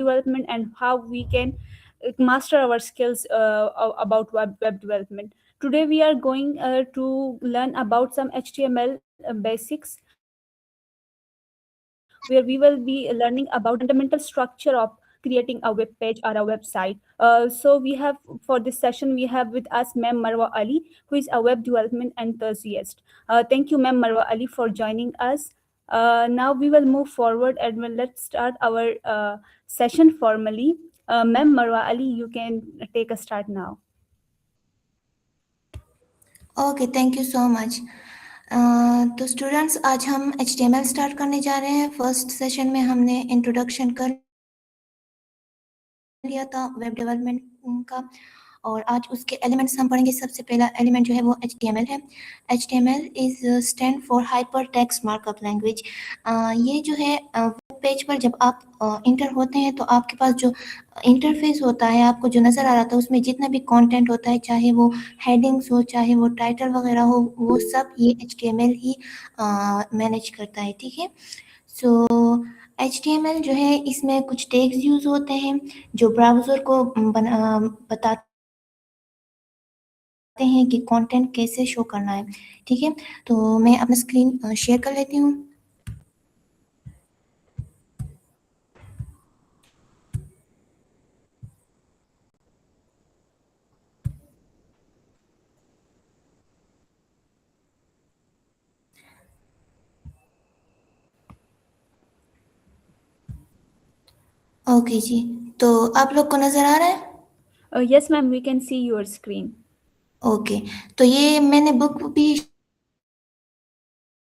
development and how we can master our skills about web development. Today we are going to learn about some HTML basics, where we will be learning about the fundamental structure of creating a web page or a website. So we have, for this session, we have with us Ma'am Marwa Ali, who is a web development enthusiast. Thank you, Ma'am Marwa Ali, for joining us. Now we will move forward and let's start our session formally. Ma'am Marwa Ali, you can take a start now. Okay, thank you so much. तो students, आज हम HTML start करने जा रहे हैं। First session में हमने introduction कर लिया था वेब डेवलपमेंट का, और आज उसके एलिमेंट्स हम पढ़ेंगे। सबसे पहला एलिमेंट जो है वो HTML है। HTML is stand for hyper text markup language. ये जो है वेब पेज पर जब आप इंटर होते हैं तो आपके पास जो इंटरफेस होता है, आपको जो नज़र आ रहा था, उसमें जितना भी कंटेंट होता है, चाहे वो हेडिंग्स हो, चाहे वो टाइटल वगैरह हो, वो सब ये HTML ही मैनेज करता है। ठीक है, सो HTML जो है, इसमें कुछ टैग्स यूज़ होते हैं जो ब्राउज़र को बताते हैं कि कंटेंट कैसे शो करना है। ठीक है, तो मैं अपना स्क्रीन शेयर कर लेती हूँ। ओके जी, तो आप लोग को नज़र आ रहा है? Yes, ma'am, we can see your screen. Okay, तो ये मैंने बुक भी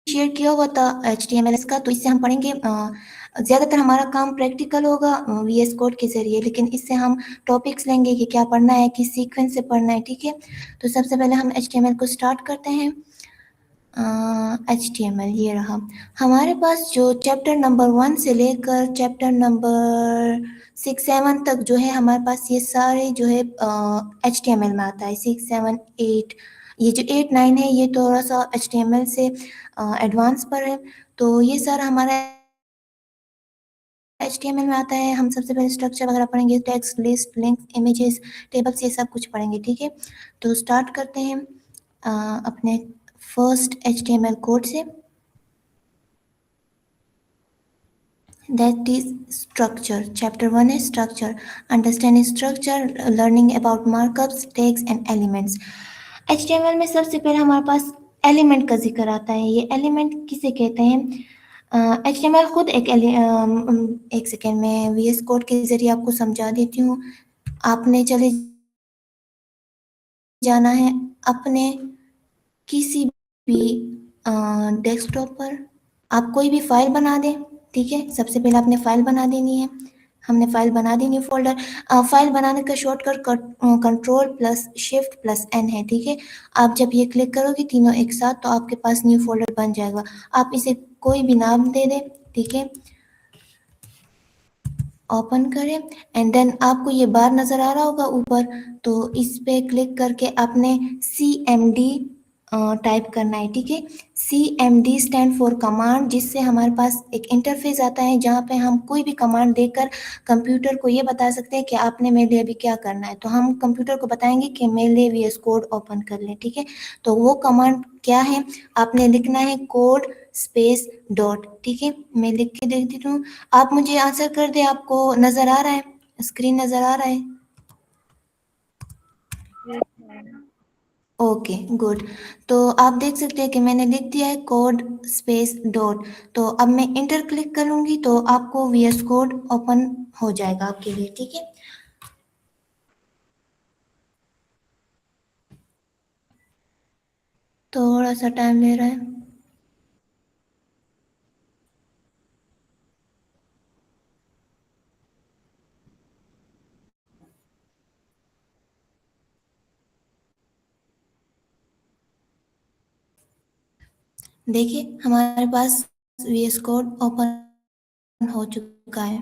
शेयर किया हुआ था HTML का, तो इससे हम पढ़ेंगे। ज़्यादातर हमारा काम प्रैक्टिकल होगा VS कोड के ज़रिए, लेकिन इससे हम टॉपिक्स लेंगे कि क्या पढ़ना है, किस सीक्वेंस से पढ़ना है। ठीक है, तो सबसे पहले हम HTML को स्टार्ट करते हैं। HTML ये रहा हमारे पास। जो चैप्टर नंबर 1 से लेकर चैप्टर नंबर 6-7 तक जो है हमारे पास, ये सारे जो है HTML में आता है। 6, 7, 8, ये जो 8, 9 है, ये थोड़ा सा HTML से एडवांस पर है। तो ये सारा हमारा HTML में आता है। हम सबसे पहले स्ट्रक्चर वगैरह पढ़ेंगे, text, list, link, images, tables, ये सब कुछ पढ़ेंगे। ठीक है, तो स्टार्ट करते हैं अपने फर्स्ट HTML कोड से। That is structure. Chapter 1 is structure. Understanding structure, learning about markups, tags and elements. HTML में सबसे पहले हमारे पास एलिमेंट का जिक्र आता है। ये एलिमेंट किसे कहते हैं? HTML खुद एक सेकेंड में VS कोड के जरिए आपको समझा देती हूँ। आपने चले जाना है अपने किसी भी डेस्कटॉप पर। आप कोई भी फाइल बना दें। ठीक है, सबसे पहले आपने फाइल बना देनी है। हमने फाइल बना दी, न्यू फोल्डर। फाइल बनाने का शॉर्टकट Ctrl+Shift+N है। ठीक है, आप जब ये क्लिक करोगे तीनों एक साथ, तो आपके पास न्यू फोल्डर बन जाएगा। आप इसे कोई भी नाम दे दें। ठीक है, ओपन करें एंड देन आपको ये बार नज़र आ रहा होगा ऊपर, तो इस पे क्लिक करके आपने CMD टाइप करना है। ठीक है, CMD स्टैंड फॉर कमांड, जिससे हमारे पास एक इंटरफेस आता है जहाँ पे हम कोई भी कमांड देकर कंप्यूटर को ये बता सकते हैं कि आपने मेरे लिए अभी क्या करना है। तो हम कंप्यूटर को बताएंगे कि मेरे लिए VS कोड ओपन कर लें। ठीक है, तो वो कमांड क्या है? आपने लिखना है कोड स्पेस डॉट। ठीक है, मैं लिख के दे देती हूँ, आप मुझे आंसर कर दे। आपको नज़र आ रहा है? स्क्रीन नज़र आ रहा है? Yes, ma'am. Okay, good. तो आप देख सकते हैं कि मैंने लिख दिया है कोड स्पेस डॉट। तो अब मैं इंटर क्लिक करूँगी तो आपको VS कोड ओपन हो जाएगा आपके लिए। ठीक है, थोड़ा सा टाइम ले रहा है। देखिए, हमारे पास VS कोड ओपन हो चुका है।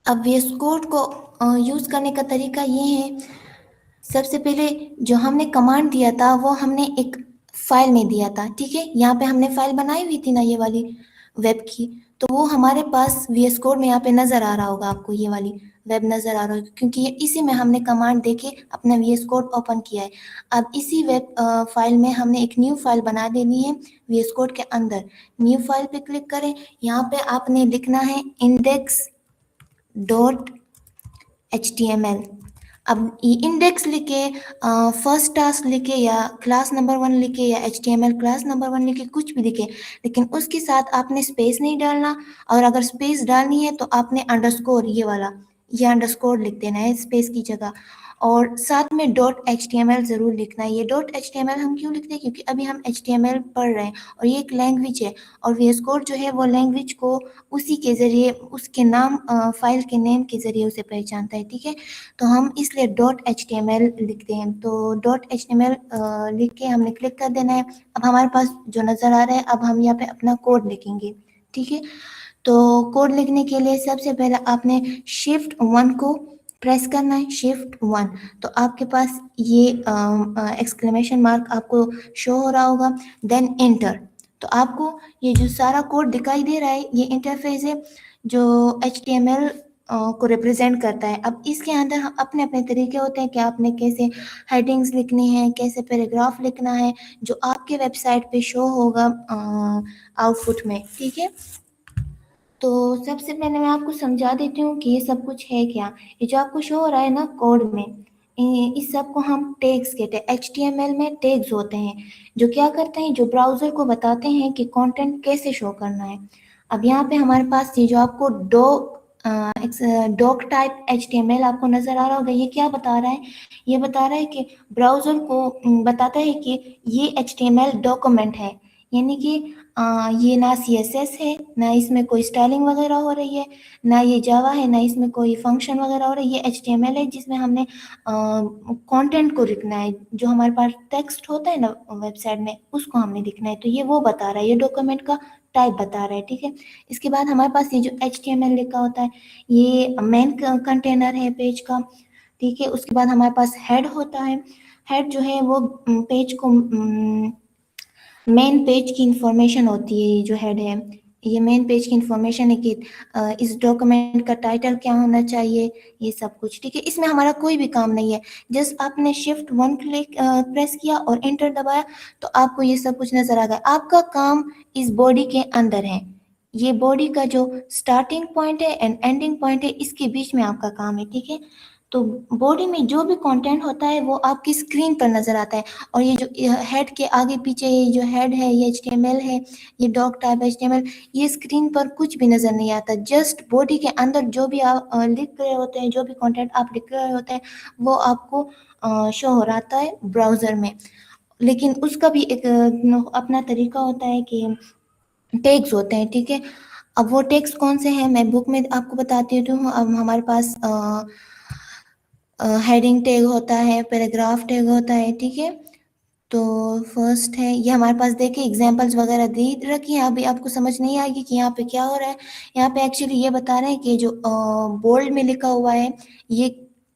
अब VS कोड को यूज़ करने का तरीका ये है। सबसे पहले जो हमने कमांड दिया था वो हमने एक फाइल में दिया था। ठीक है, यहाँ पे हमने फाइल बनाई हुई थी ना, ये वाली वेब की। तो वो हमारे पास VS कोड में यहाँ पे नज़र आ रहा होगा आपको, ये वाली वेब नज़र आ रहा होगा, क्योंकि इसी में हमने कमांड देके अपना VS कोड ओपन किया है। अब इसी वेब फाइल में हमने एक न्यू फाइल बना देनी है VS कोड के अंदर। न्यू फाइल पे क्लिक करें, यहाँ पे आपने लिखना है index.html। अब इंडेक्स लिखे, फर्स्ट टास्क लिखे, या क्लास नंबर 1 लिखे, या HTML क्लास नंबर 1 लिखे, कुछ भी लिखे, लेकिन उसके साथ आपने स्पेस नहीं डालना। और अगर स्पेस डालनी है तो आपने अंडरस्कोर, ये अंडरस्कोर लिख देना है स्पेस की जगह। और साथ में .html ज़रूर लिखना है। ये .html हम क्यों लिखते हैं, क्योंकि अभी हम HTML पढ़ रहे हैं और ये एक लैंग्वेज है, और VS कोड जो है वो लैंग्वेज को उसी के ज़रिए, उसके नाम, फाइल के नेम के ज़रिए उसे पहचानता है, ठीक है। तो हम इसलिए .html लिखते हैं। तो .html लिख के हमने क्लिक कर देना है। अब हमारे पास जो नज़र आ रहा है, अब हम यहाँ पे अपना कोड लिखेंगे, ठीक है। तो कोड लिखने के लिए सबसे पहले आपने Shift 1 को प्रेस करना है, Shift 1। तो आपके पास ये एक्सक्लेमेशन मार्क आपको शो हो रहा होगा, देन एंटर। तो आपको ये जो सारा कोड दिखाई दे रहा है, ये इंटरफेस है जो HTML को रिप्रेजेंट करता है। अब इसके अंदर अपने अपने तरीके होते हैं कि आपने कैसे हेडिंग्स लिखनी है, कैसे पैराग्राफ लिखना है, जो आपके वेबसाइट पे शो होगा आउटपुट में, ठीक है। तो सबसे पहले मैं आपको समझा देती हूँ कि ये सब कुछ है क्या। ये जो आपको शो हो रहा है ना कोड में, इस सब को हम टैग्स कहते हैं। HTML में टैग्स होते हैं जो क्या करते हैं, जो ब्राउज़र को बताते हैं कि कंटेंट कैसे शो करना है। अब यहाँ पे हमारे पास ये जो आपको डॉक टाइप HTML आपको नज़र आ रहा होगा, ये क्या बता रहा है, ये बता रहा है कि ब्राउज़र को बताता है कि ये HTML डॉक्यूमेंट है, यानी कि ये ना CSS है, ना इसमें कोई स्टाइलिंग वगैरह हो रही है, ना ये जावा है, ना इसमें कोई फंक्शन वगैरह हो रही है। ये HTML है जिसमें हमने कंटेंट को लिखना है, जो हमारे पास टेक्स्ट होता है ना वेबसाइट में, उसको हमने लिखना है। तो ये वो बता रहा है, ये डॉक्यूमेंट का टाइप बता रहा है, ठीक है। इसके बाद हमारे पास ये जो HTML लिखा होता है, ये मेन कंटेनर है पेज का, ठीक है। उसके बाद हमारे पास हेड होता है। हेड जो है वो पेज को, मेन पेज की इंफॉर्मेशन होती है। ये जो हेड है, ये मेन पेज की इंफॉर्मेशन है कि इस डॉक्यूमेंट का टाइटल क्या होना चाहिए, ये सब कुछ, ठीक है। इसमें हमारा कोई भी काम नहीं है, जस्ट आपने Shift 1 क्लिक प्रेस किया और एंटर दबाया, तो आपको ये सब कुछ नजर आ गया। आपका काम इस बॉडी के अंदर है। ये बॉडी का जो स्टार्टिंग पॉइंट है एंड एंडिंग पॉइंट है, इसके बीच में आपका काम है, ठीक है। तो बॉडी में जो भी कंटेंट होता है वो आपकी स्क्रीन पर नजर आता है। और ये जो हेड के आगे पीछे, ये जो हेड है, ये HTML है, ये डॉक टाइप HTML, ये स्क्रीन पर कुछ भी नजर नहीं आता। जस्ट बॉडी के अंदर जो भी आप लिख रहे होते हैं, जो भी कंटेंट आप लिख रहे होते हैं, वो आपको शो हो रहा है ब्राउजर में। लेकिन उसका भी एक अपना तरीका होता है कि टैग्स होते हैं, ठीक है। अब वो टैग्स कौन से हैं मैं बुक में आपको बताती हूँ। अब हमारे पास हेडिंग टैग होता है, पैराग्राफ टैग होता है, ठीक है। तो फर्स्ट है, ये हमारे पास देखिए एग्जांपल्स वगैरह दे रखी है। अभी आपको समझ नहीं आएगी कि यहाँ पे क्या हो रहा है। यहाँ पे एक्चुअली ये बता रहे हैं कि जो बोल्ड में लिखा हुआ है, ये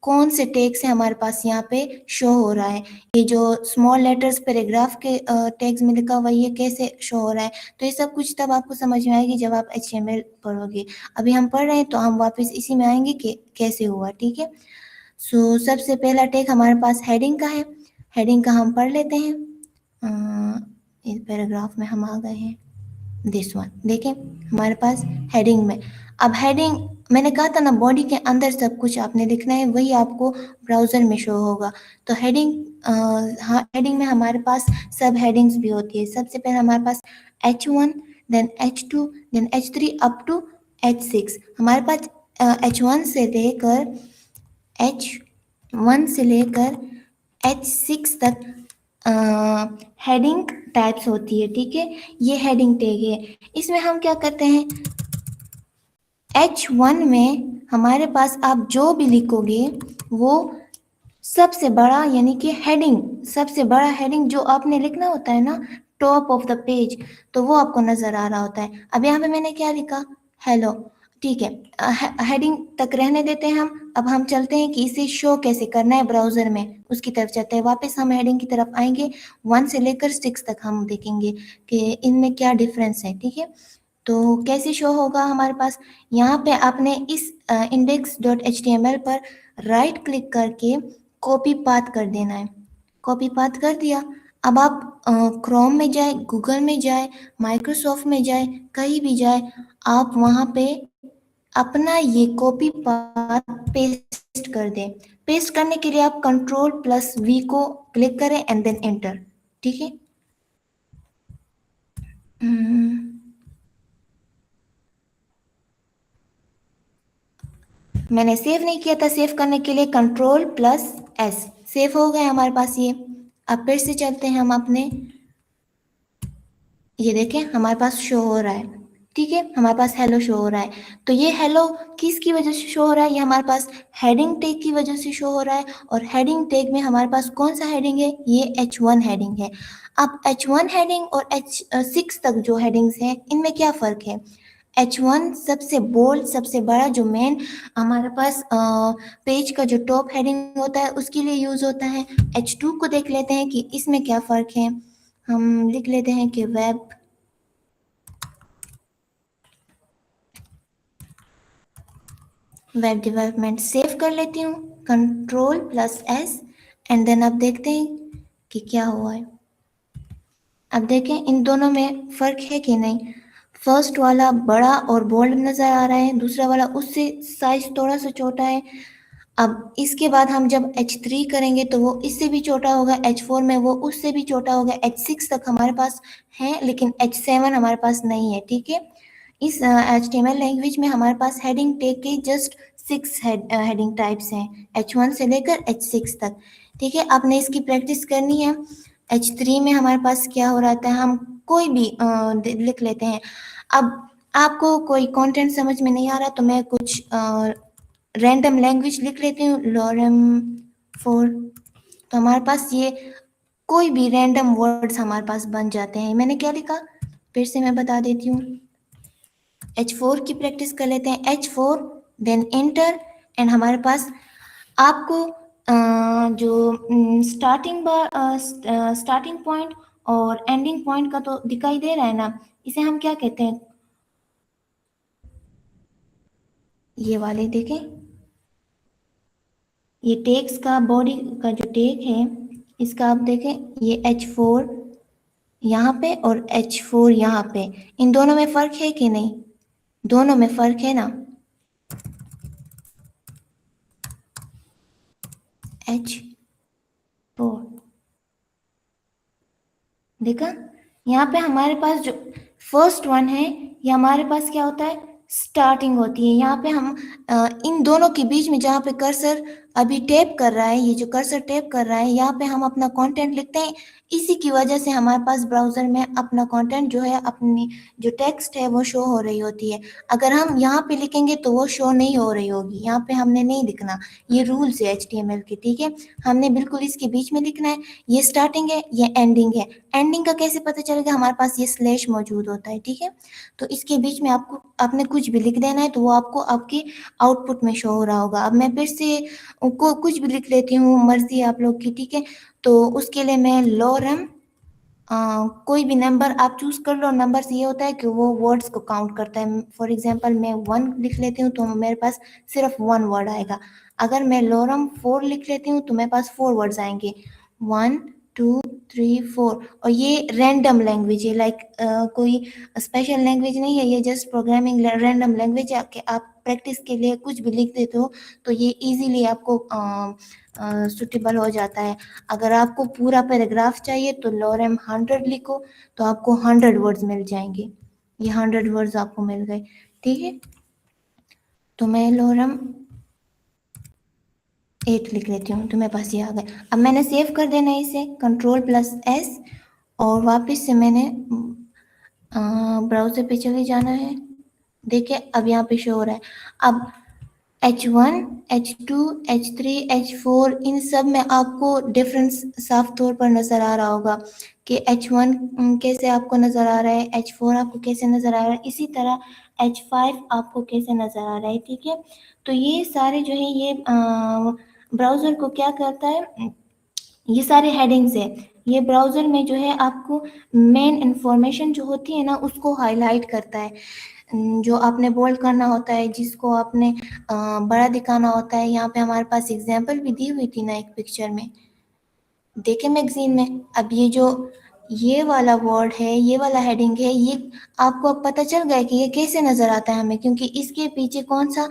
कौन से टैग से हमारे पास यहाँ पे शो हो रहा है। ये जो स्मॉल लेटर्स पैराग्राफ के टैग्स में लिखा हुआ है, ये कैसे शो हो रहा है। तो ये सब कुछ तब आपको समझ में आएगी जब आप HTML पढ़ोगे। अभी हम पढ़ रहे हैं तो हम वापस इसी में आएंगे कि कैसे हुआ, ठीक है। सो सबसे पहला टैग हमारे पास हेडिंग का है। हेडिंग का हम पढ़ लेते हैं। इस पैराग्राफ में हम आ गए हैं, दिस वन देखें हमारे पास हेडिंग में। अब हेडिंग मैंने कहा था ना, बॉडी के अंदर सब कुछ आपने लिखना है, वही आपको ब्राउजर में शो होगा। तो हेडिंग, हाँ, हेडिंग में हमारे पास सब हेडिंग्स भी होती है। सबसे पहले हमारे पास H1, then H2, then H3 up to H6। हमारे पास H1 से लेकर H6 तक हेडिंग टाइप्स होती है, ठीक है। ये हेडिंग टैग है। इसमें हम क्या करते हैं, H1 में हमारे पास आप जो भी लिखोगे वो सबसे बड़ा, यानी कि हेडिंग, सबसे बड़ा हेडिंग जो आपने लिखना होता है ना, टॉप ऑफ द पेज, तो वो आपको नजर आ रहा होता है। अब यहाँ पे मैंने क्या लिखा, हेलो, ठीक है। हेडिंग तक रहने देते हैं हम। अब हम चलते हैं कि इसे शो कैसे करना है ब्राउजर में, उसकी तरफ चलते हैं। वापस हम हेडिंग की तरफ आएंगे, 1 से लेकर 6 तक हम देखेंगे कि इनमें क्या डिफरेंस है, ठीक है। तो कैसे शो होगा हमारे पास, यहाँ पे आपने इस index.html पर राइट क्लिक करके कॉपी पाथ कर देना है। कॉपी पाथ कर दिया। अब आप क्रोम में जाए, गूगल में जाए, माइक्रोसॉफ्ट में जाए, कहीं भी जाए, आप वहाँ पे अपना ये कॉपी पाथ पेस्ट कर दें। पेस्ट करने के लिए आप Ctrl+V को क्लिक करें एंड देन एंटर। ठीक है। मैंने सेव नहीं किया था, सेव करने के लिए Ctrl+S। सेव हो गए हमारे पास ये। अब फिर से चलते हैं हम अपने, ये देखें हमारे पास शो हो रहा है। ठीक है, हमारे पास हेलो शो हो रहा है। तो ये हेलो किसकी वजह से शो हो रहा है, ये हमारे पास हेडिंग टैग की वजह से शो हो रहा है। और हेडिंग टैग में हमारे पास कौन सा हेडिंग है, ये H1 हेडिंग है। अब H1 हेडिंग और H6 तक जो हेडिंग्स हैं, इनमें क्या फ़र्क है। H1 सबसे बोल्ड, सबसे बड़ा, जो मेन हमारे पास पेज का जो टॉप हेडिंग होता है उसके लिए यूज़ होता है। H2 को देख लेते हैं कि इसमें क्या फ़र्क है। हम लिख लेते हैं कि वेब डेवलपमेंट। सेव कर लेती हूँ Ctrl+S एंड देन अब देखते हैं कि क्या हुआ है। अब देखें इन दोनों में फ़र्क है कि नहीं। फर्स्ट वाला बड़ा और बोल्ड नज़र आ रहा है, दूसरा वाला उससे साइज थोड़ा सा छोटा है। अब इसके बाद हम जब H3 करेंगे तो वो इससे भी छोटा होगा, H4 में वो उससे भी छोटा होगा, H6 तक हमारे पास है लेकिन H7 हमारे पास नहीं है। ठीक है, इस HTML लैंग्वेज में हमारे पास हेडिंग टैग के जस्ट 6 हेडिंग टाइप्स हैं, H1 से लेकर H6 तक। ठीक है, आपने इसकी प्रैक्टिस करनी है। H3 में हमारे पास क्या हो रहा था, हम कोई भी लिख लेते हैं। अब आपको कोई कंटेंट समझ में नहीं आ रहा तो मैं कुछ रैंडम लैंग्वेज लिख लेती हूँ, लॉरेम 4। तो हमारे पास ये कोई भी रैंडम वर्ड्स हमारे पास बन जाते हैं। मैंने क्या लिखा, फिर से मैं बता देती हूँ। H4 की प्रैक्टिस कर लेते हैं, H4 देन एंटर। एंड हमारे पास आपको जो स्टार्टिंग पॉइंट और एंडिंग पॉइंट का तो दिखाई दे रहा है ना, इसे हम क्या कहते हैं, ये वाले देखें, ये टैग्स का बॉडी का जो टैग है इसका आप देखें, ये H4 यहाँ पे और H4 यहाँ पे, इन दोनों में फ़र्क है कि नहीं, दोनों में फ़र्क है ना। H4 देखा, यहाँ पे हमारे पास जो फर्स्ट वन है ये हमारे पास क्या होता है, स्टार्टिंग होती है। यहाँ पे हम इन दोनों के बीच में जहाँ पे कर्सर अभी टैप कर रहा है, ये जो कर्सर टैप कर रहा है, यहाँ पे हम अपना कंटेंट लिखते हैं। इसी की वजह से हमारे पास ब्राउज़र में अपना कंटेंट जो है, अपनी जो टेक्स्ट है वो शो हो रही होती है। अगर हम यहाँ पे लिखेंगे तो वो शो नहीं हो रही होगी, यहाँ पे हमने नहीं लिखना। ये रूल्स है HTML के। ठीक है, हमने बिल्कुल इसके बीच में लिखना है। ये स्टार्टिंग है, ये एंडिंग है। एंडिंग का कैसे पता चलेगा, हमारे पास ये स्लैश मौजूद होता है। ठीक है, तो इसके बीच में आपको आपने कुछ भी लिख देना है तो वो आपको आपके आउटपुट में शो हो रहा होगा। अब मैं फिर से कुछ भी लिख लेती हूँ, मर्जी है आप लोग की। ठीक है, तो उसके लिए मैं लॉरेम कोई भी नंबर आप चूज कर लो। नंबर से ये होता है कि वो वर्ड्स को काउंट करता है। फॉर एग्जांपल मैं 1 लिख लेती हूँ तो मेरे पास सिर्फ 1 वर्ड आएगा। अगर मैं लॉरम 4 लिख लेती हूँ तो मेरे पास 4 वर्ड्स आएंगे, 1 2 3 4। और ये रैंडम लैंग्वेज है, लाइक कोई स्पेशल लैंग्वेज नहीं है, ये जस्ट प्रोग्रामिंग रैंडम लैंग्वेज है। कि आप प्रैक्टिस के लिए कुछ भी लिख देते हो तो ये इजीली आपको सुटेबल हो जाता है। अगर आपको पूरा पैराग्राफ चाहिए तो लॉरेम 100 लिखो तो आपको 100 वर्ड्स मिल जाएंगे। ये 100 वर्ड्स आपको मिल गए। ठीक है, तो मैं लॉरेम 8 लिख लेती हूँ तो मेरे पास ये आ गए। अब मैंने सेव कर देना है इसे, Ctrl+S, और वापस से मैंने ब्राउज़र पे चले जाना है। देखिए अब यहाँ पे शो हो रहा है। अब H1, H2, H3, H4 इन सब में आपको डिफरेंस साफ तौर पर नज़र आ रहा होगा कि H1 कैसे आपको नज़र आ रहा है, H4 आपको कैसे नज़र आ रहा है, इसी तरह H5 आपको कैसे नज़र आ रहा है। ठीक है, तो ये सारे जो है ये ब्राउज़र को क्या करता है, ये सारे हेडिंग्स है। ये ब्राउज़र में जो है आपको मेन इन्फॉर्मेशन जो होती है ना उसको हाईलाइट करता है। जो आपने बोल्ड करना होता है, जिसको आपने बड़ा दिखाना होता है। यहाँ पे हमारे पास एग्जाम्पल भी दी हुई थी ना एक पिक्चर में, देखे मैगजीन में। अब ये वाला वर्ड है, ये वाला हेडिंग है, ये आपको अब पता चल गया कि ये कैसे नज़र आता है हमें, क्योंकि इसके पीछे कौन सा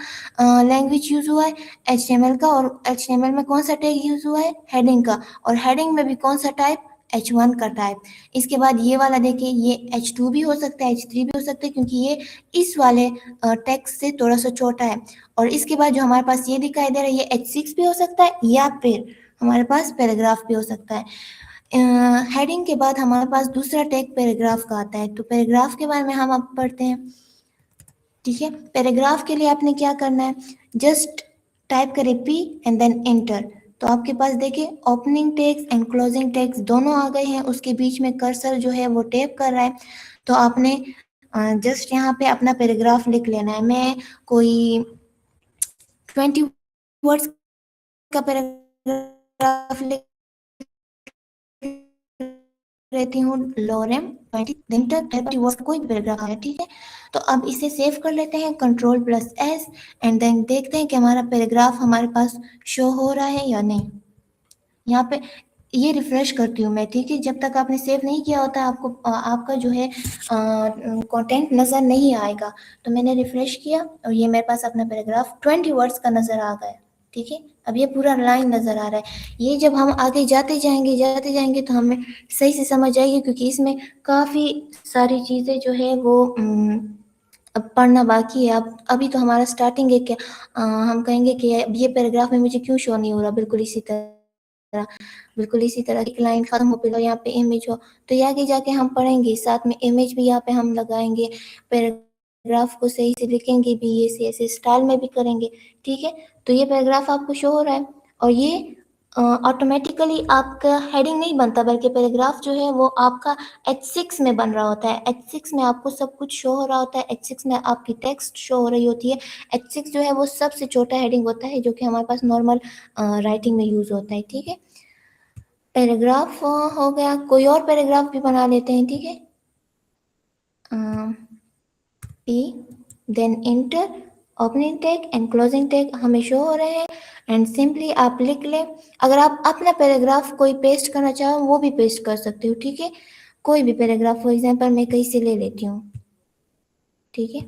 लैंग्वेज यूज़ हुआ है, HTML का, और HTML में कौन सा टैग यूज़ हुआ है, हेडिंग का, और हेडिंग में भी कौन सा टाइप, H1 का टाइप। इसके बाद ये वाला देखिए, ये H2 भी हो सकता है, H3 भी हो सकता है, क्योंकि ये इस वाले टेक्स्ट से थोड़ा सा छोटा है। और इसके बाद जो हमारे पास ये दिखाई दे रहा है, ये H6 भी हो सकता है, या फिर हमारे पास पैराग्राफ भी हो सकता है। हेडिंग के बाद हमारे पास दूसरा टैग पैराग्राफ का आता है। तो पैराग्राफ के बारे में हम अब पढ़ते हैं। ठीक है, पैराग्राफ के लिए आपने क्या करना है, जस्ट टाइप करें P एंड देन एंटर। तो आपके पास देखिए opening tags and closing tags दोनों आ गए हैं। उसके बीच में कर्सर जो है वो टैप कर रहा है। तो आपने जस्ट यहाँ पे अपना पैराग्राफ लिख लेना है। मैं कोई 20 वर्ड्स का पैराग्राफ लिख रहती हूँ, लोरेम 20 दिन तक 30 वर्ड्स का कोई पैराग्राफ है। ठीक है, तो अब इसे सेव कर लेते हैं, Ctrl+S, एंड देन देखते हैं कि हमारा पैराग्राफ हमारे पास शो हो रहा है या नहीं। यहाँ पे ये रिफ्रेश करती हूँ मैं। ठीक है, जब तक आपने सेव नहीं किया होता आपको आपका जो है कंटेंट नज़र नहीं आएगा। तो मैंने रिफ्रेश किया और ये मेरे पास अपना पैराग्राफ 20 वर्ड्स का नज़र आ गया। ठीक है, अब ये पूरा लाइन नज़र आ रहा है। ये जब हम आगे जाते जाएंगे तो हमें सही से समझ आएगी, क्योंकि इसमें काफ़ी सारी चीज़ें जो है वो अब पढ़ना बाकी है। अब अभी तो हमारा स्टार्टिंग है कि हम कहेंगे कि ये पैराग्राफ में मुझे क्यों शो नहीं हो रहा। बिल्कुल इसी तरह एक लाइन खत्म हो पे यहाँ पे इमेज हो, तो ये आगे जाके हम पढ़ेंगे, साथ में इमेज भी यहाँ पे हम लगाएंगे, पैराग्राफ को सही से लिखेंगे भी, ये ऐसे स्टाइल में भी करेंगे। ठीक है, तो ये पैराग्राफ आपको शो हो रहा है, और ये ऑटोमेटिकली आपका हेडिंग नहीं बनता, बल्कि पैराग्राफ जो है वो आपका H6 में बन रहा होता है। H6 में आपको सब कुछ शो हो रहा होता है, H6 में आपकी टेक्स्ट शो हो रही होती है। H6 जो है वो सबसे छोटा हेडिंग होता है, जो कि हमारे पास नॉर्मल राइटिंग में यूज होता है। ठीक है, पैराग्राफ हो गया, कोई और पैराग्राफ भी बना लेते हैं। ठीक है, P then enter, opening tag and closing tag हमें शो हो रहे हैं, एंड सिंपली आप लिख लें। अगर आप अपना पैराग्राफ कोई पेस्ट करना चाहो वो भी पेस्ट कर सकते हो। ठीक है, कोई भी पैराग्राफ, फॉर एग्जांपल मैं कहीं से ले लेती हूँ। ठीक है,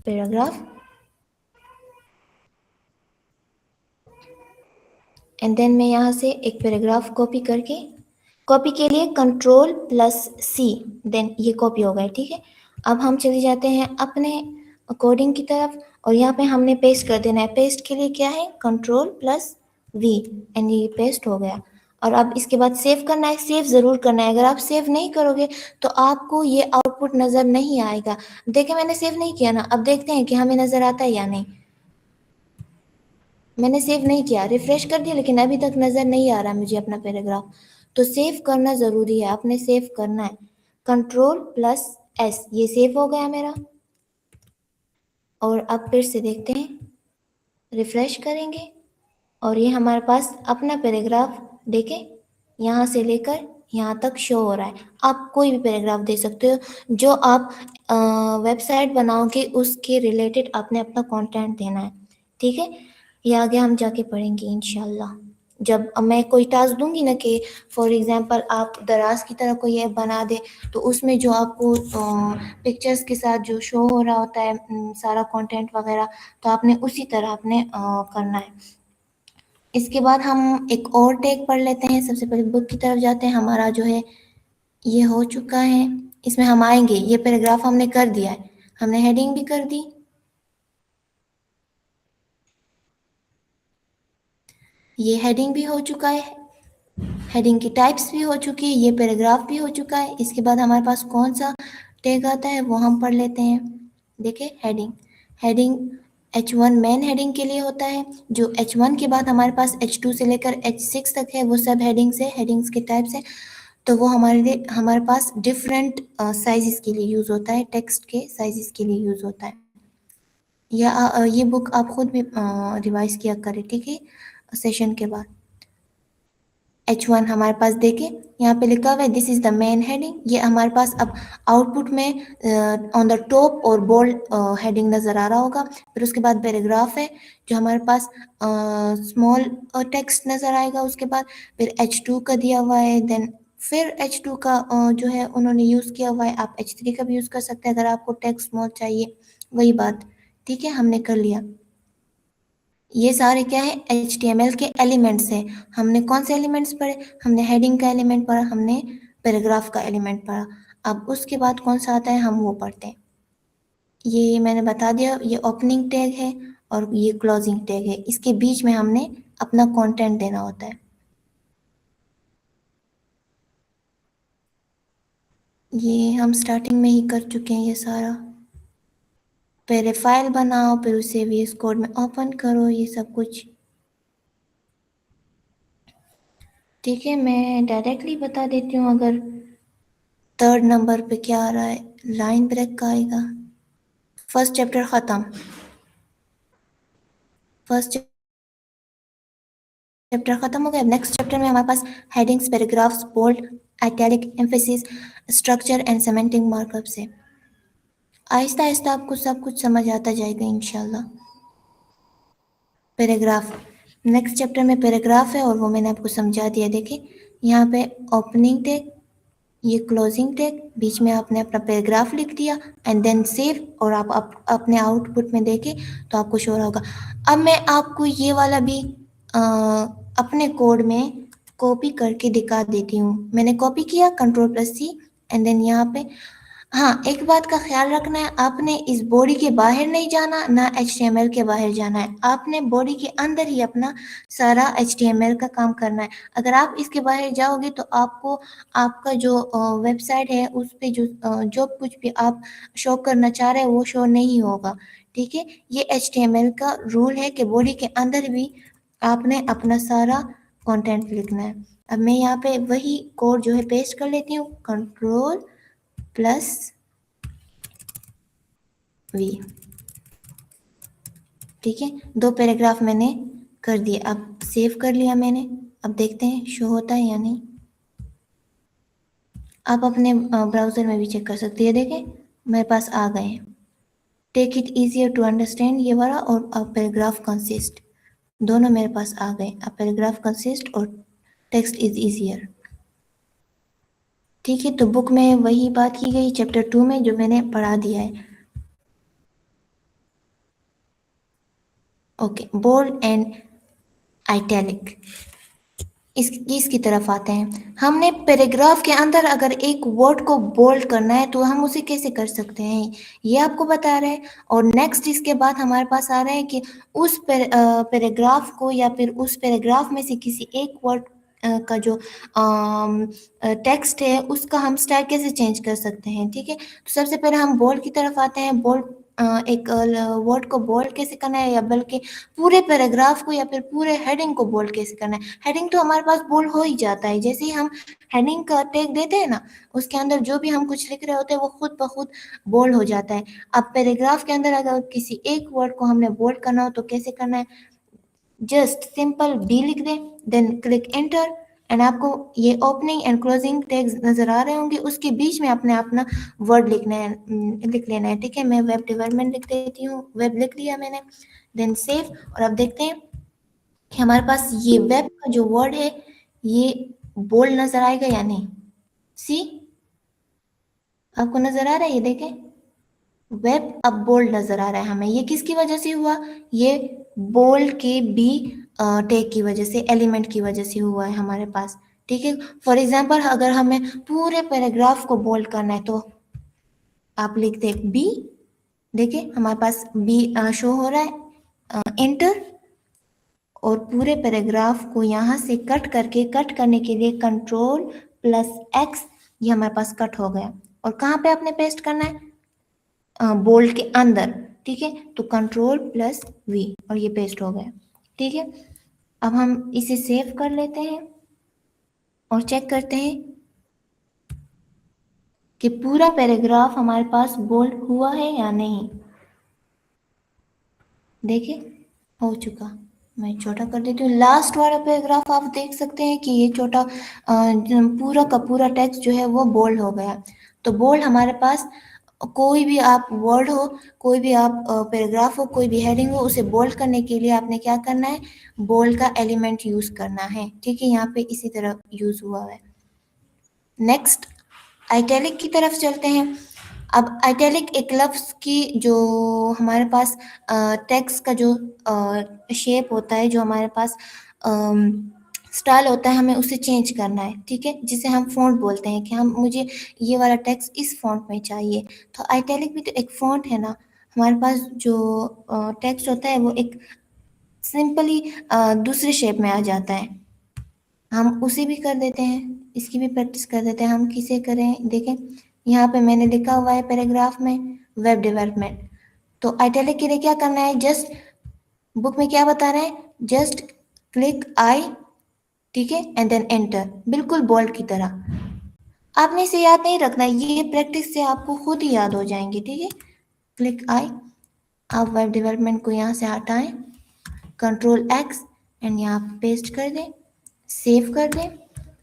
पैराग्राफ, एंड देन मैं यहाँ से एक पैराग्राफ कॉपी करके, कॉपी के लिए Ctrl+C, देन ये कॉपी हो गया। ठीक है, अब हम चले जाते हैं अपने कोडिंग की तरफ, और यहाँ पे हमने पेस्ट कर देना है। पेस्ट के लिए क्या है, Ctrl+V, एंड ये पेस्ट हो गया। और अब इसके बाद सेव करना है, सेव ज़रूर करना है। अगर आप सेव नहीं करोगे तो आपको ये आउटपुट नज़र नहीं आएगा। देखें, मैंने सेव नहीं किया ना, अब देखते हैं कि हमें नज़र आता है या नहीं। मैंने सेव नहीं किया, रिफ्रेश कर दिया, लेकिन अभी तक नज़र नहीं आ रहा मुझे अपना पैराग्राफ। तो सेव करना ज़रूरी है, आपने सेव करना है। Ctrl+S, ये सेव हो गया मेरा। और अब फिर से देखते हैं, रिफ्रेश करेंगे, और ये हमारे पास अपना पैराग्राफ देखें, यहाँ से लेकर यहाँ तक शो हो रहा है। आप कोई भी पैराग्राफ दे सकते हो, जो आप वेबसाइट बनाओगे उसके रिलेटेड आपने अपना कंटेंट देना है। ठीक है, ये आगे हम जाके पढ़ेंगे इंशाल्लाह। जब मैं कोई टास्क दूंगी ना कि फॉर एग्जांपल आप दराज की तरह कोई ऐप बना दे, तो उसमें जो आपको पिक्चर्स के साथ जो शो हो रहा होता है सारा कंटेंट वगैरह, तो आपने उसी तरह आपने करना है। इसके बाद हम एक और टैग पढ़ लेते हैं। सबसे पहले बुक की तरफ जाते हैं। हमारा जो है ये हो चुका है, इसमें हम आएंगे। ये पैराग्राफ हमने कर दिया है, हमने हेडिंग भी कर दी, ये हेडिंग भी हो चुका है, हेडिंग की टाइप्स भी हो चुकी है, ये पैराग्राफ भी हो चुका है। इसके बाद हमारे पास कौन सा टैग आता है वो हम पढ़ लेते हैं। देखिए, heading, heading H1 main heading के लिए होता है। जो H1 के बाद हमारे पास H2 से लेकर H6 तक है, वो सब हेडिंग्स है, हेडिंग्स के टाइप्स है। तो वो हमारे पास डिफरेंट साइजेस के लिए यूज़ होता है, टेक्स्ट के साइजेस के लिए यूज़ होता है। या ये बुक आप खुद भी रिवाइज किया करें। ठीक है, सेशन के बाद। H1 हमारे पास देखिए यहाँ पे लिखा हुआ है this is the main heading. ये हमारे पास अब आउटपुट में ऑन द टॉप और बोल्ड हेडिंग नजर आ रहा होगा। फिर उसके बाद पैराग्राफ है जो हमारे पास स्मॉल टेक्स्ट नजर आएगा। उसके बाद फिर H2 का दिया हुआ है, देन फिर H2 का जो है उन्होंने यूज किया हुआ है। आप H3 का भी यूज कर सकते हैं अगर आपको टेक्स्ट स्मॉल चाहिए, वही बात। ठीक है, हमने कर लिया। ये सारे क्या है, HTML के एलिमेंट्स हैं। हमने कौन से एलिमेंट्स पढ़े? हमने हेडिंग का एलिमेंट पढ़ा, हमने पैराग्राफ का एलिमेंट पढ़ा। अब उसके बाद कौन सा आता है हम वो पढ़ते हैं। ये मैंने बता दिया, ये ओपनिंग टैग है और ये क्लोजिंग टैग है। इसके बीच में हमने अपना कंटेंट देना होता है। ये हम स्टार्टिंग में ही कर चुके हैं ये सारा। पहले फाइल बनाओ, फिर उसे VS कोड में ओपन करो, ये सब कुछ। ठीक है, मैं डायरेक्टली बता देती हूँ। अगर थर्ड नंबर पे क्या आ रहा है, लाइन ब्रेक का आएगा। फर्स्ट चैप्टर खत्म। फर्स्ट चैप्टर खत्म हो गया। नेक्स्ट चैप्टर में हमारे पास headings, paragraphs, bold, italic, emphasis, structure and semantic markups है। आहिस्ता आहिस्ता आपको सब कुछ समझ आता जाएगा इंशाल्लाह। पैराग्राफ, नेक्स्ट चैप्टर में पैराग्राफ है और वो मैंने आपको समझा दिया। देखिए यहाँ पे ओपनिंग टैग, ये क्लोजिंग टैग, बीच में आपने अपना पैराग्राफ लिख दिया एंड देन सेव, और आप अपने आउटपुट में देखें तो आपको शो होगा। अब मैं आपको ये वाला भी अपने कोड में कॉपी करके दिखा देती हूँ। मैंने कॉपी किया Ctrl+C एंड देन यहाँ पे। हाँ, एक बात का ख्याल रखना है, आपने इस बॉडी के बाहर नहीं जाना, ना HTML के बाहर जाना है। आपने बॉडी के अंदर ही अपना सारा HTML का काम करना है। अगर आप इसके बाहर जाओगे तो आपको आपका जो वेबसाइट है उस पे जो कुछ भी आप शो करना चाह रहे हैं वो शो नहीं होगा। ठीक है, ये HTML का रूल है कि बॉडी के अंदर भी आपने अपना सारा कंटेंट लिखना है। अब मैं यहाँ पे वही कोड जो है पेस्ट कर लेती हूँ, Ctrl+V। ठीक है, 2 पैराग्राफ मैंने कर दिए। अब सेव कर लिया मैंने। अब देखते हैं शो होता है या नहीं। आप अपने ब्राउजर में भी चेक कर सकते हैं। देखें मेरे पास आ गए हैं। Take it easier to understand, ये वाला, और अब पैराग्राफ कंसिस्ट, दोनों मेरे पास आ गए। अब पैराग्राफ कंसिस्ट और टेक्स्ट इज इजियर। ठीक है, तो बुक में वही बात की गई चैप्टर 2 में जो मैंने पढ़ा दिया है। ओके, बोल्ड एंड आइटैलिक, इसकी तरफ आते हैं। हमने पैराग्राफ के अंदर अगर एक वर्ड को बोल्ड करना है तो हम उसे कैसे कर सकते हैं, ये आपको बता रहे हैं। और नेक्स्ट इसके बाद हमारे पास आ रहा है कि उस पैराग्राफ को या फिर उस पैराग्राफ में से किसी एक वर्ड का जो टेक्स्ट है उसका हम स्टाइल कैसे चेंज कर सकते हैं। ठीक है, तो सबसे पहले हम बोल्ड की तरफ आते हैं। बोल्ड एक वर्ड को बोल्ड कैसे करना है, या बल्कि पूरे पैराग्राफ को या फिर पूरे हेडिंग को बोल्ड कैसे करना है। हेडिंग तो हमारे पास बोल्ड हो ही जाता है, जैसे ही हम हेडिंग का टैग देते हैं ना, उसके अंदर जो भी हम कुछ लिख रहे होते हैं वो खुद ब खुद बोल्ड हो जाता है। अब पैराग्राफ के अंदर अगर किसी एक वर्ड को हमने बोल्ड करना हो तो कैसे करना है, जस्ट सिंपल B लिख दें, देन क्लिक एंटर, एंड आपको ये ओपनिंग एंड क्लोजिंग टैग्स नजर आ रहे होंगे। उसके बीच में आपने अपना वर्ड लिखना है, लिख लेना है। ठीक है, मैं वेब डेवलपमेंट लिख देती हूँ, वेब लिख लिया मैंने, देन सेव। और अब देखते हैं कि हमारे पास ये वेब का जो वर्ड है ये बोल्ड नजर आएगा या नहीं। सी, आपको नजर आ रहा है, ये देखें वेब अब बोल्ड नजर आ रहा है हमें। ये किसकी वजह से हुआ, ये बोल्ड के बी टैग की वजह से, एलिमेंट की वजह से हुआ है हमारे पास। ठीक है, फॉर एग्जांपल अगर हमें पूरे पैराग्राफ को बोल्ड करना है तो आप लिखते बी, देखिए हमारे पास बी शो हो रहा है, एंटर, और पूरे पैराग्राफ को यहाँ से कट करने के लिए Ctrl+X, ये हमारे पास कट हो गया। और कहाँ पे आपने पेस्ट करना है, बोल्ड के अंदर। ठीक है, तो Ctrl+V और ये पेस्ट हो गया। ठीक है, अब हम इसे सेव कर लेते हैं और चेक करते हैं कि पूरा पैराग्राफ हमारे पास बोल्ड हुआ है या नहीं। देखिए हो चुका, मैं छोटा कर देती हूँ। लास्ट वाला पैराग्राफ आप देख सकते हैं कि ये छोटा पूरा का पूरा टेक्स्ट जो है वो बोल्ड हो गया। तो बोल्ड हमारे पास कोई भी आप वर्ड हो, कोई भी आप पैराग्राफ हो, कोई भी हेडिंग हो, उसे बोल्ड करने के लिए आपने क्या करना है, बोल्ड का एलिमेंट यूज करना है। ठीक है, यहाँ पे इसी तरह यूज हुआ है। नेक्स्ट आइटैलिक की तरफ चलते हैं। अब आइटैलिक एक लफ्ज की जो हमारे पास टेक्स्ट का जो शेप होता है, जो हमारे पास स्टाइल होता है, हमें उसे चेंज करना है। ठीक है, जिसे हम फॉन्ट बोलते हैं कि हम मुझे ये वाला टेक्स्ट इस फॉन्ट में चाहिए। तो आइटैलिक भी तो एक फॉन्ट है ना। हमारे पास जो टेक्स्ट होता है वो एक सिंपली दूसरे शेप में आ जाता है। हम उसे भी कर देते हैं, इसकी भी प्रैक्टिस कर देते हैं। हम किसे करें, देखें यहाँ पे मैंने लिखा हुआ है पैराग्राफ में वेब डेवलपमेंट। तो आइटैलिक के लिए क्या करना है, जस्ट बुक में क्या बता रहे हैं, जस्ट क्लिक आई, ठीक है, एंड देन एंटर, बिल्कुल बोल्ड की तरह। आपने इसे याद नहीं रखना, ये प्रैक्टिस से आपको खुद ही याद हो जाएंगे। ठीक है, क्लिक आई, आप वेब डेवलपमेंट को यहाँ से हटाएं, कंट्रोल एक्स एंड यहाँ पेस्ट कर दें, सेव कर दें,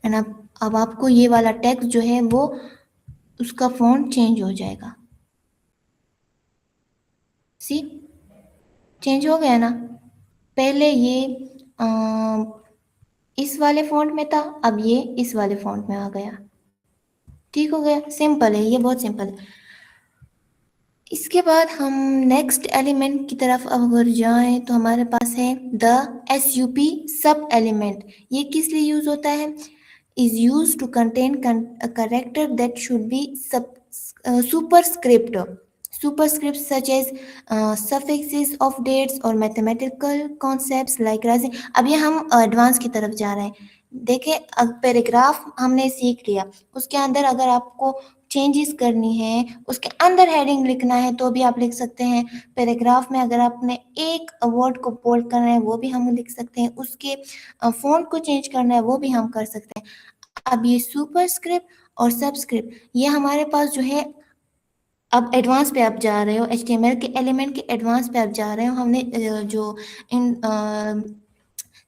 एंड अब आपको ये वाला टेक्स्ट जो है वो उसका फॉन्ट चेंज हो जाएगा। सी चेंज हो गया ना। पहले ये इस वाले फॉन्ट में था, अब ये इस वाले फॉन्ट में आ गया। ठीक हो गया, सिंपल है, ये बहुत सिंपल है। इसके बाद हम नेक्स्ट एलिमेंट की तरफ अगर जाएं तो हमारे पास है द SUP सब एलिमेंट। ये किस लिए यूज होता है, is used to contain a character that should be superscript. Superscripts such as suffixes of dates or mathematical concepts like rising। अब ये हम एडवांस की तरफ जा रहे हैं। देखिए, अब पैराग्राफ हमने सीख लिया, उसके अंदर अगर आपको चेंजेस करनी है, उसके अंदर हेडिंग लिखना है तो भी आप लिख सकते हैं। पैराग्राफ में अगर आपने एक वर्ड को बोल्ड करना है वो भी हम लिख सकते हैं, उसके फॉन्ट को चेंज करना है वो भी हम कर सकते हैं। अब ये सुपरस्क्रिप्ट और सबस्क्रिप्ट ये हमारे पास जो है, अब एडवांस पे आप जा रहे हो, HTML के एलिमेंट के एडवांस पे आप जा रहे हो। हमने जो इन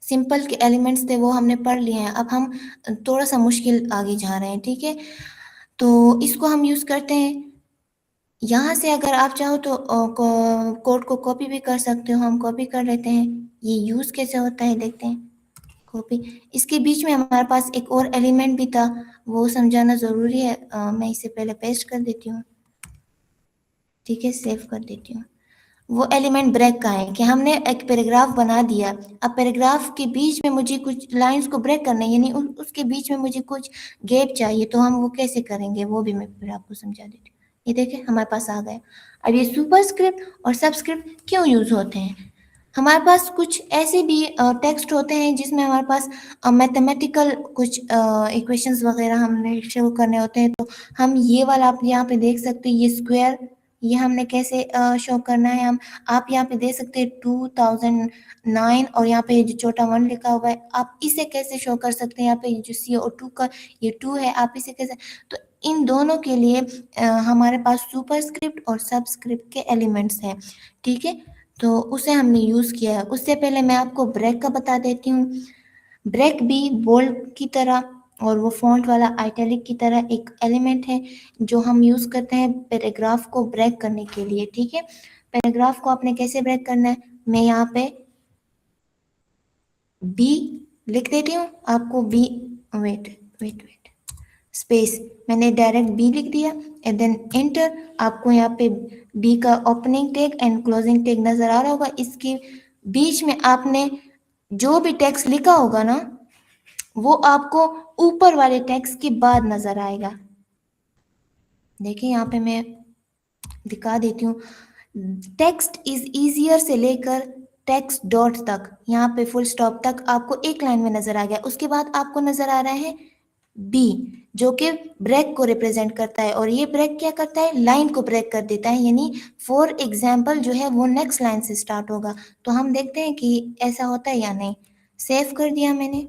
सिंपल के एलिमेंट्स थे वो हमने पढ़ लिए हैं, अब हम थोड़ा सा मुश्किल आगे जा रहे हैं। ठीक है, तो इसको हम यूज करते हैं। यहाँ से अगर आप चाहो तो कोड को कॉपी भी कर सकते हो, हम कॉपी कर लेते हैं। ये यूज कैसे होता है देखते हैं, कॉपी। इसके बीच में हमारे पास एक और एलिमेंट भी था, वो समझाना जरूरी है। मैं इसे पहले पेस्ट कर देती हूँ। ठीक है, सेव कर देती हूँ। वो एलिमेंट ब्रेक का है कि हमने एक पैराग्राफ बना दिया, अब पैराग्राफ के बीच में मुझे कुछ लाइंस को ब्रेक करना है, यानी उसके बीच में मुझे कुछ गैप चाहिए, तो हम वो कैसे करेंगे वो भी मैं फिर आपको समझा देती हूँ। ये देखें हमारे पास आ गया। अब ये सुपरस्क्रिप्ट और सबस्क्रिप्ट क्यों यूज होते हैं, हमारे पास कुछ ऐसे भी टेक्स्ट होते हैं जिसमें हमारे पास मैथमेटिकल कुछ इक्वेशंस वगैरह हमने शो करने होते हैं। तो हम ये वाला आप यहाँ पे देख सकते हैं, ये स्क्वायर, ये हमने कैसे शो करना है, हम आप यहाँ पे दे सकते हैं 2009, और यहाँ पे जो छोटा 1 लिखा हुआ है आप इसे कैसे शो कर सकते हैं। यहाँ पे जो CO2 का ये 2 है, आप इसे कैसे, तो इन दोनों के लिए हमारे पास सुपरस्क्रिप्ट और सबस्क्रिप्ट के एलिमेंट्स हैं। ठीक है, तो उसे हमने यूज किया है। उससे पहले मैं आपको ब्रेक का बता देती हूँ। ब्रेक भी बोल्ड की तरह और वो फॉन्ट वाला आइटैलिक की तरह एक एलिमेंट है जो हम यूज करते हैं पैराग्राफ को ब्रेक करने के लिए। ठीक है, पैराग्राफ को आपने कैसे ब्रेक करना है, मैं यहाँ पे बी लिख देती हूँ आपको। B, wait wait wait, space, मैंने डायरेक्ट बी लिख दिया एंड देन एंटर। आपको यहाँ पे बी का opening tag and closing tag नजर आ रहा होगा। इसके बीच में आपने जो भी टेक्स्ट लिखा होगा ना, वो आपको ऊपर वाले टेक्स्ट के बाद नजर आएगा। देखिए यहाँ पे मैं दिखा देती हूँ, टेक्स्ट इज इजियर से लेकर टेक्स्ट डॉट तक, यहाँ पे फुल स्टॉप तक आपको एक लाइन में नजर आ गया। उसके बाद आपको नजर आ रहा है बी, जो कि ब्रेक को रिप्रेजेंट करता है, और ये ब्रेक क्या करता है, लाइन को ब्रेक कर देता है, यानी फॉर एग्जाम्पल जो है वो नेक्स्ट लाइन से स्टार्ट होगा। तो हम देखते हैं कि ऐसा होता है या नहीं। सेव कर दिया मैंने।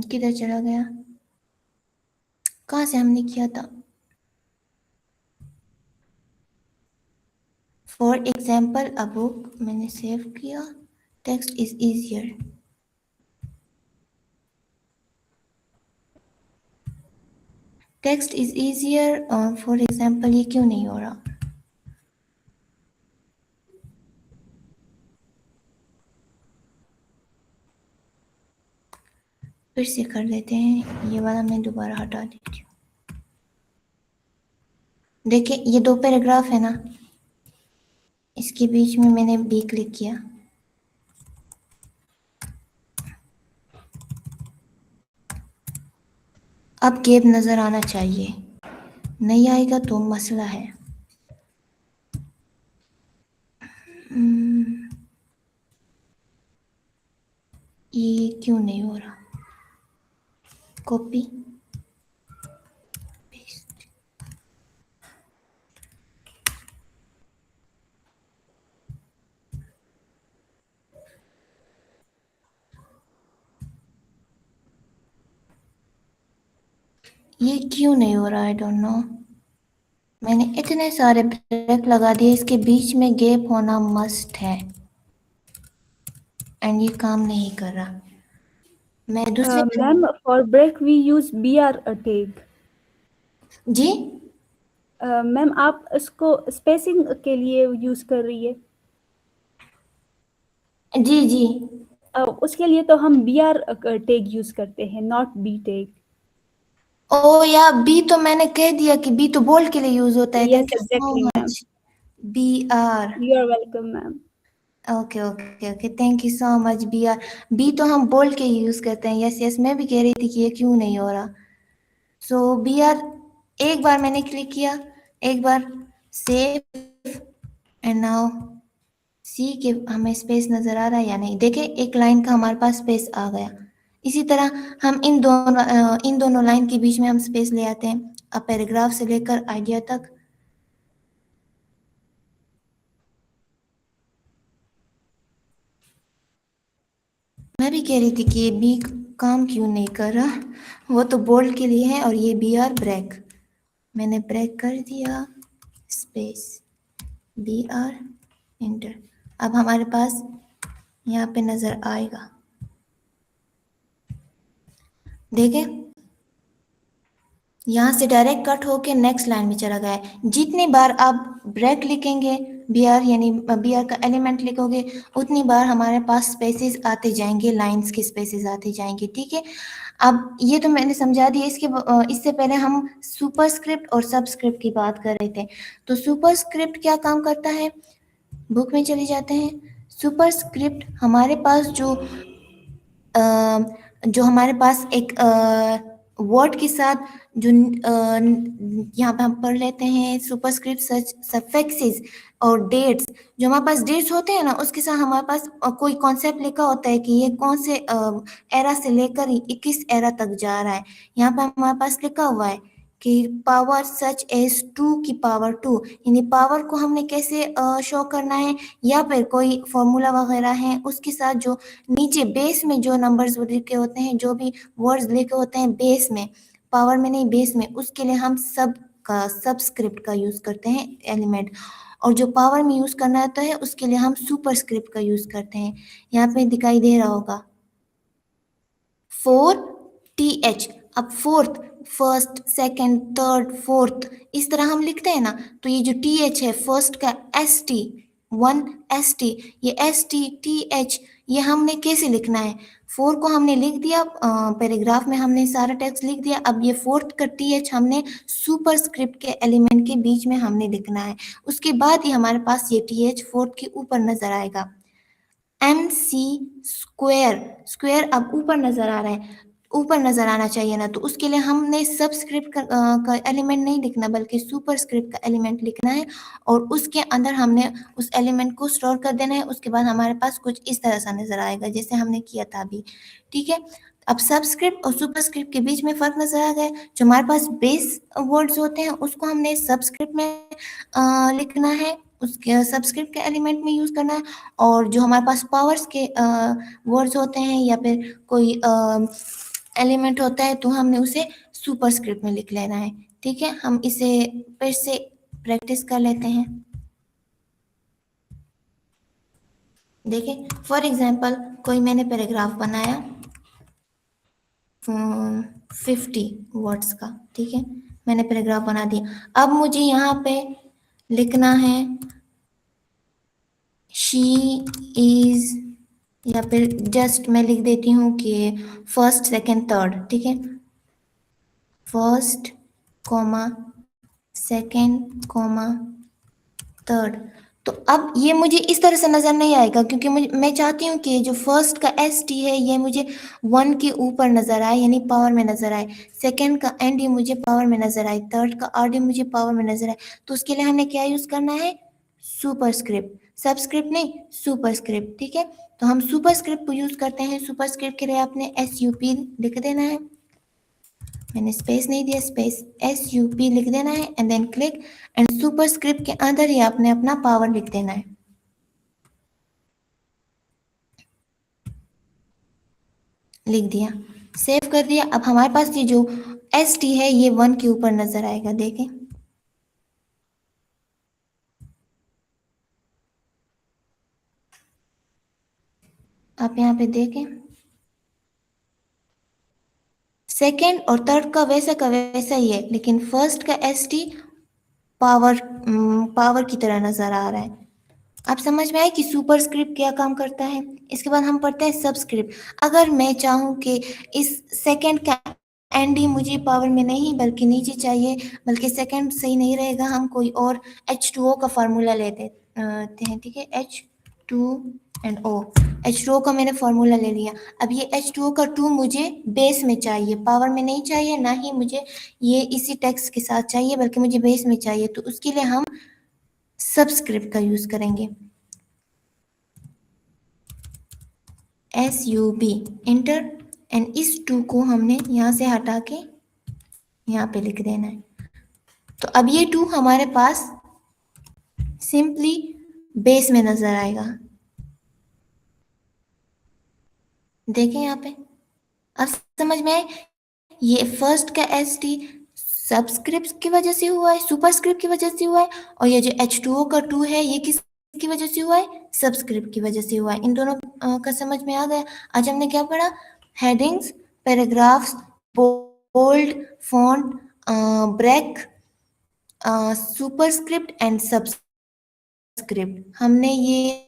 किधर चला गया, कहाँ से हमने किया था, फॉर एग्जाम्पल अ बुक मैंने सेव किया, text is easier. Text is easier for example, ये क्यों नहीं हो रहा? फिर से कर लेते हैं, ये वाला मैं दोबारा हटा देती हूँ। देखिए ये दो पैराग्राफ है ना, इसके बीच में मैंने बी क्लिक किया, अब गैप नजर आना चाहिए, नहीं आएगा तो मसला है। ये क्यों नहीं हो रहा? Copy paste. ये क्यों नहीं हो रहा? I don't know. मैंने इतने सारे ब्रेक लगा दिए, इसके बीच में गैप होना मस्ट है, एंड ये काम नहीं कर रहा। मैं दूसरे Ma'am, for break we use BR tag. जी मैम आप इसको स्पेसिंग के लिए यूज कर रही है। जी जी। उसके लिए तो हम BR टैग यूज करते हैं, नॉट बी टैग। ओ या बी तो मैंने कह दिया कि बी तो बोल के लिए यूज होता है। Yes thank you so exactly ma'am, much. B R. You are welcome ma'am. Okay okay okay, thank you so much. B R, B तो हम बोल के यूज करते हैं। यस यस, मैं भी कह रही थी कि ये क्यों नहीं हो रहा। सो बी आर, एक बार मैंने क्लिक किया, एक बार सेव, एंड नाउ सी के हमें स्पेस नजर आ रहा है या नहीं? देखे एक लाइन का हमारे पास स्पेस आ गया। इसी तरह हम इन दोनों लाइन के बीच में हम स्पेस ले आते हैं, अब पैराग्राफ से लेकर आइडिया तक। मैं भी कह रही थी कि ये बी काम क्यों नहीं कर रहा, वो तो बोल्ड के लिए है, और ये बी आर ब्रेक, मैंने ब्रेक कर दिया, स्पेस बी आर इंटर। अब हमारे पास यहाँ पे नजर आएगा, देखें यहाँ से डायरेक्ट कट होके नेक्स्ट लाइन में चला गया है। जितनी बार आप ब्रेक लिखेंगे, बी आर यानी बी आर का एलिमेंट लिखोगे, उतनी बार हमारे पास स्पेसेस आते जाएंगे, लाइंस के स्पेसेस आते जाएंगे। ठीक है, अब ये तो मैंने समझा दिया। इससे पहले हम सुपरस्क्रिप्ट और सबस्क्रिप्ट की बात कर रहे थे। तो सुपरस्क्रिप्ट क्या काम करता है, बुक में चले जाते हैं। सुपरस्क्रिप्ट हमारे पास जो हमारे पास एक वर्ड के साथ जो यहाँ पे हम पढ़ लेते हैं सुपरस्क्रिप्ट सच सफिक्सेस और डेट्स। जो हमारे पास डेट्स होते हैं ना, उसके साथ हमारे पास कोई कॉन्सेप्ट लिखा होता है कि ये कौन से एरा से लेकर ये किस एरा तक जा रहा है। यहाँ पे हमारे पास लिखा हुआ है कि पावर सच एज 2 की पावर 2, यानी पावर को हमने कैसे शो करना है, या फिर कोई फॉर्मूला वगैरह है उसके साथ जो नीचे बेस में जो नंबर्स लिखे होते हैं, जो भी वर्ड्स लिखे होते हैं बेस में, पावर में नहीं बेस में, उसके लिए हम सबस्क्रिप्ट का यूज करते हैं एलिमेंट। और जो पावर में यूज करना होता है उसके लिए हम सुपरस्क्रिप्ट का यूज करते हैं। यहाँ पे दिखाई दे रहा होगा 4th। अब fourth, first second third fourth, इस तरह हम लिखते हैं ना। तो ये जो TH है, फर्स्ट का ST, 1ST, ये ST TH, ये हमने कैसे लिखना है? 4 को हमने लिख दिया, पैराग्राफ में हमने सारा टेक्स्ट लिख दिया। अब ये फोर्थ का TH हमने सुपरस्क्रिप्ट के एलिमेंट के बीच में हमने लिखना है। उसके बाद ही हमारे पास ये TH फोर्थ के ऊपर नजर आएगा। MC स्क्वायर, स्क्वायर अब ऊपर नजर आ रहा है, ऊपर नजर आना चाहिए ना, तो उसके लिए हमने सबस्क्रिप्ट का एलिमेंट नहीं लिखना, बल्कि सुपरस्क्रिप्ट का एलिमेंट लिखना है, और उसके अंदर हमने उस एलिमेंट को स्टोर कर देना है। उसके बाद हमारे पास कुछ इस तरह सा नजर आएगा जैसे हमने किया था अभी। ठीक है, अब सबस्क्रिप्ट और सुपरस्क्रिप्ट के बीच में फर्क नजर आ गया। जो हमारे पास बेस वर्ड्स होते हैं उसको हमने सबस्क्रिप्ट में लिखना है, उसके सबस्क्रिप्ट के एलिमेंट में यूज करना है। और जो हमारे पास पावर्स के वर्ड्स होते हैं या फिर कोई एलिमेंट होता है, तो हमने उसे सुपरस्क्रिप्ट में लिख लेना है। ठीक है, हम इसे फिर से प्रैक्टिस कर लेते हैं। देखें, फॉर एग्जाम्पल कोई मैंने पैराग्राफ बनाया 50 वर्ड्स का, ठीक है, मैंने पैराग्राफ बना दिया। अब मुझे यहाँ पे लिखना है शी इज, या फिर जस्ट मैं लिख देती हूँ कि फर्स्ट सेकंड थर्ड, ठीक है, first comma second comma third. तो अब ये मुझे इस तरह से नजर नहीं आएगा, क्योंकि मैं चाहती हूँ कि जो फर्स्ट का एस टी है ये मुझे 1 के ऊपर नजर आए, यानी पावर में नजर आए, सेकंड का एन डी मुझे पावर में नजर आए, थर्ड का आर डी मुझे पावर में नजर आए। तो उसके लिए हमने क्या यूज करना है, सुपरस्क्रिप्ट, सबस्क्रिप्ट नहीं, सुपरस्क्रिप्ट, ठीक है। तो हम सुपरस्क्रिप्ट को यूज करते हैं। सुपरस्क्रिप्ट के लिए आपने एस यू पी लिख देना है, मैंने स्पेस नहीं दिया, स्पेस एस यू पी लिख देना है and then click, and superscript के अंदर ही आपने अपना पावर लिख देना है, लिख दिया, सेव कर दिया। अब हमारे पास ये जो एस टी है ये 1 के ऊपर नजर आएगा, देखें, आप यहाँ पे देखें, सेकेंड और थर्ड का वैसा ही है, लेकिन फर्स्ट का एस टी पावर पावर की तरह नजर आ रहा है। आप समझ में आए कि सुपरस्क्रिप्ट क्या काम करता है। इसके बाद हम पढ़ते हैं सबस्क्रिप्ट। अगर मैं चाहूँ कि इस सेकंड का एनडी मुझे पावर में नहीं बल्कि नीचे चाहिए, बल्कि सेकंड सही नहीं रहेगा, हम कोई और H2O का फार्मूला लेते हैं, ठीक है, H2 एंड O, H2O का मैंने फार्मूला ले लिया। अब ये H2O का 2 मुझे बेस में चाहिए, पावर में नहीं चाहिए, ना ही मुझे ये इसी टेक्स्ट के साथ चाहिए, बल्कि मुझे बेस में चाहिए। तो उसके लिए हम सबस्क्रिप्ट का यूज करेंगे, SUB इंटर, एंड इस 2 को हमने यहाँ से हटा के यहाँ पे लिख देना है। तो अब ये 2 हमारे पास सिंपली बेस में नजर आएगा, देखें यहाँ पे, अब समझ में आए। ये फर्स्ट का एस टी सबस्क्रिप्ट की वजह से हुआ है, सुपरस्क्रिप्ट की वजह से हुआ है, और ये जो H2O का 2 है ये किसकी वजह से हुआ है, सबस्क्रिप्ट की वजह से हुआ है। इन दोनों का समझ में आ गया। आज हमने क्या पढ़ा, headings, paragraphs, bold, font, break, superscript and subscript, हमने ये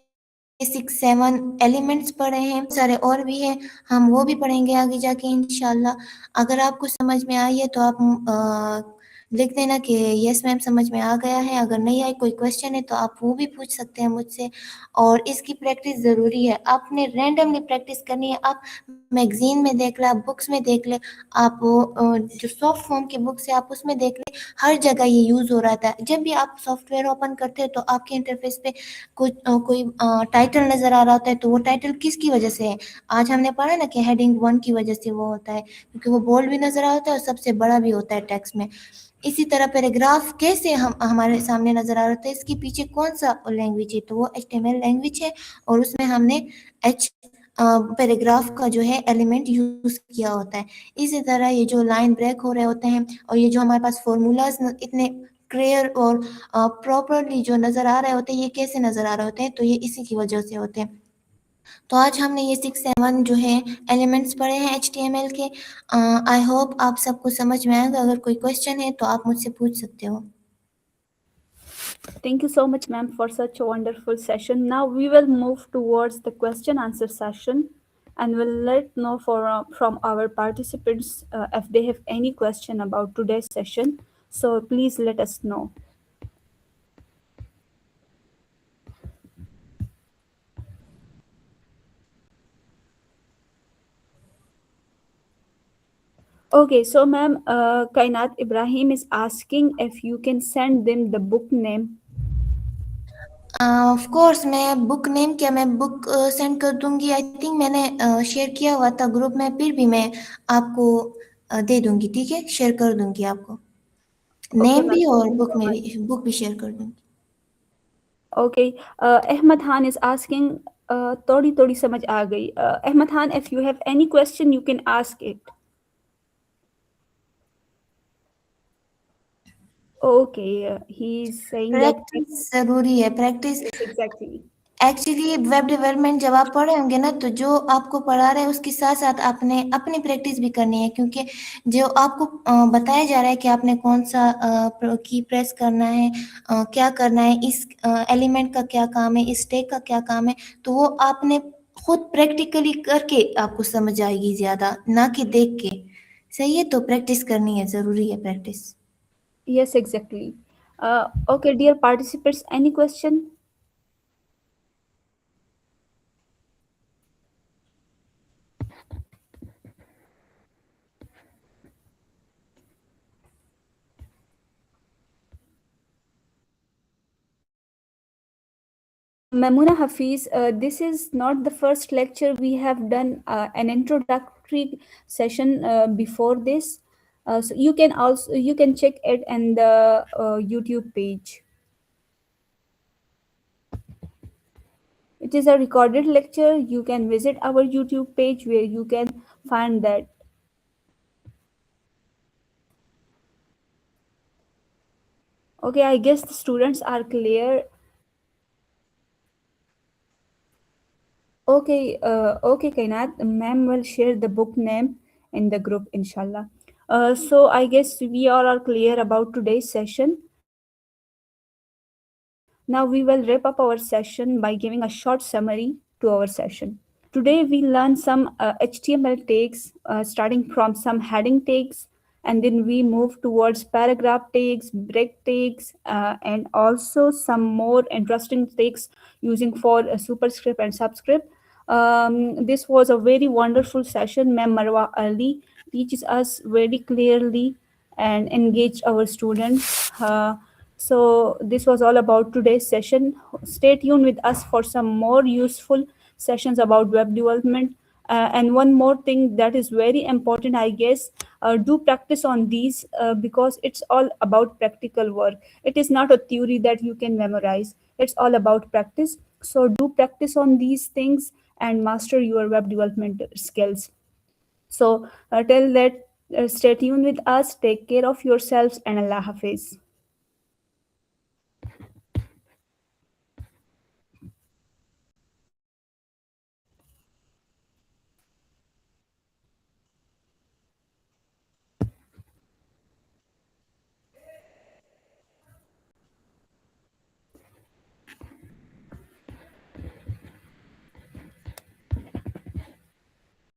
6-7 एलिमेंट्स पढ़े हैं, सारे और भी हैं, हम वो भी पढ़ेंगे आगे जाके इंशाल्लाह। अगर आपको समझ में आई है तो आप लिख देना कि यस मैम समझ में आ गया है। अगर नहीं आई, कोई क्वेश्चन है तो आप वो भी पूछ सकते हैं मुझसे। और इसकी प्रैक्टिस ज़रूरी है, आपने रैंडमली प्रैक्टिस करनी है। आप मैगजीन में देख ले, आप बुक्स में देख ले, आप जो सॉफ्ट फॉर्म की बुक्स है आप उसमें देख ले, हर जगह ये यूज़ हो रहा था। जब भी आप सॉफ्टवेयर ओपन करते हो तो आपके इंटरफेस पे कोई टाइटल नज़र आ रहा होता है, तो वो टाइटल किसकी वजह से है। आज हमने पढ़ा ना कि हेडिंग 1 की वजह से वो होता है, क्योंकि वो बोल्ड भी नज़र आता है और सबसे बड़ा भी होता है टेक्स्ट में। इसी तरह पैराग्राफ कैसे हम हमारे सामने नज़र आ रहा होता है, इसके पीछे कौन सा लैंग्वेज है, तो वो HTML लैंग्वेज है, और उसमें हमने एच पैराग्राफ का जो है एलिमेंट यूज़ किया होता है। इसी तरह ये जो लाइन ब्रेक हो रहे होते हैं, और ये जो हमारे पास फॉर्मूलाज इतने क्लियर और प्रॉपरली जो नज़र आ रहे होते हैं, ये कैसे नज़र आ रहे होते हैं, तो ये इसी की वजह से होते हैं। तो आज हमने ये 6-7 जो है एलिमेंट्स पढ़े हैं HTML के। आई होप आप सबको समझ में आएगा। अगर कोई क्वेश्चन है तो आप मुझसे पूछ सकते हो। Thank you so much, ma'am, for such a wonderful session. Now we will move towards the question answer session, and we'll let know from our participants if they have any question about today's session. So please let us know. Okay, so ma'am, Kainat Ibrahim is asking if you can send them the book name. Of course, मैं book name क्या, मैं book send कर दूंगी। I think मैंने share किया हुआ था group में, फिर भी मैं आपको दे दूंगी, ठीक है, शेयर कर दूंगी आपको, Okay, नेम ma'am. भी और Thank you so much. Book भी शेयर कर दूंगी। Okay, Ahmed Khan is asking, थोड़ी थोड़ी समझ आ गई. Ahmed Khan, if you have any question, you can ask it. Okay, he's saying that practice ज़रूरी है, practice. yes, exactly. Actually web development जब आप पढ़े होंगे ना, तो जो आपको पढ़ा रहे हैं उसके साथ साथ आपने अपनी प्रैक्टिस भी करनी है, क्योंकि जो आपको बताया जा रहा है कि आपने कौन सा की प्रेस करना है, क्या करना है, इस एलिमेंट का क्या काम है, इस टैग का क्या काम है, तो वो आपने खुद प्रैक्टिकली करके आपको समझ आएगी ज़्यादा, ना कि देख के। सही है, तो प्रैक्टिस करनी है, ज़रूरी है practice. Yes, exactly. Okay, dear participants, any question? Mamuna Hafiz, this is not the first lecture. We have done an introductory session before this, so you can check it in the YouTube page. It is a recorded lecture. You can visit our YouTube page where you can find that. Okay, I guess the students are clear. Okay, Kainat, ma'am will share the book name in the group, inshallah. So I guess we all are clear about today's session. Now we will wrap up our session by giving a short summary to our session. Today we learn some HTML tags, starting from some heading tags, and then we move towards paragraph tags, break tags, and also some more interesting tags using for superscript and subscript. This was a very wonderful session. Ma'am Marwa Ali teaches us very clearly and engage our students. So this was all about today's session. Stay tuned with us for some more useful sessions about web development. And one more thing that is very important, I guess, do practice on these because it's all about practical work. It is not a theory that you can memorize. It's all about practice. So do practice on these things and master your web development skills. So till that, stay tuned with us. Take care of yourselves and Allah Hafiz.